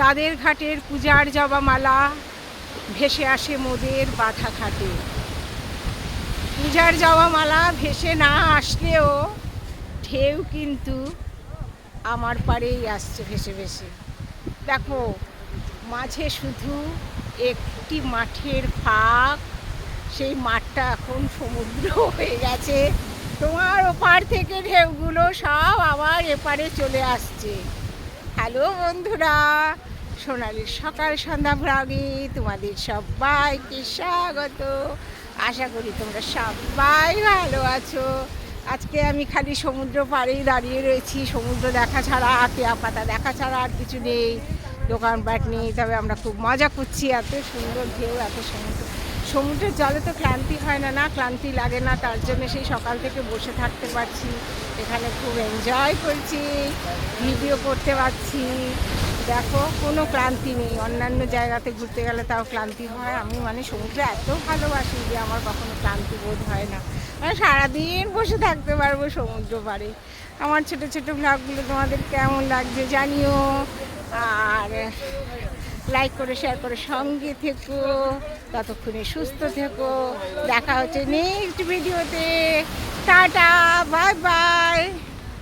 তাদের ঘাটের পূজার জবামালা ভেসে আসে মোদের বাঁধা ঘাটে। পূজার জবামালা ভেসে না আসলেও ঢেউ কিন্তু আমার পাড়েই আসছে ভেসে ভেসে। দেখো মাঝে শুধু একটি মাঠের ফাঁক, সেই মাঠটা এখন সমুদ্র হয়ে গেছে। তোমার ওপার থেকে ঢেউগুলো সব আবার এপারে চলে আসছে। হ্যালো বন্ধুরা, সোনালির সকাল সন্ধ্যা ভ্লগে তোমাদের সবাইকে স্বাগত। আশা করি তোমরা সবাই ভালো আছো। আজকে আমি খালি সমুদ্র পাড়েই দাঁড়িয়ে রয়েছি। সমুদ্র দেখা ছাড়া, পেয়া পাতা দেখা ছাড়া আর কিছু নেই, দোকানপাট নেই। তবে আমরা খুব মজা করছি, এত সুন্দর ঢেউ, এত সমুদ্রের জলে তো ক্লান্তি হয় না, ক্লান্তি লাগে না। তার জন্য সেই সকাল থেকে বসে থাকতে পারছি, এখানে খুব এনজয় করছি, ভিডিও করতে পারছি। দেখো কোনো ক্লান্তি নেই। অন্যান্য জায়গাতে ঘুরতে গেলে তাও ক্লান্তি হয়, আমি সমুদ্রে এত ভালোবাসি যে আমার কখনো ক্লান্তি বোধ হয় না। সারাদিন বসে থাকতে পারবো সমুদ্র পাড়ে। আমার ছোটো ছোটো ব্লগগুলো তোমাদের কেমন লাগছে জানিও, আর লাইক করে শেয়ার করে সঙ্গে থেকো। ততক্ষণে সুস্থ থেকো। দেখা হচ্ছে নেক্সট ভিডিওতে। Tata, bye bye.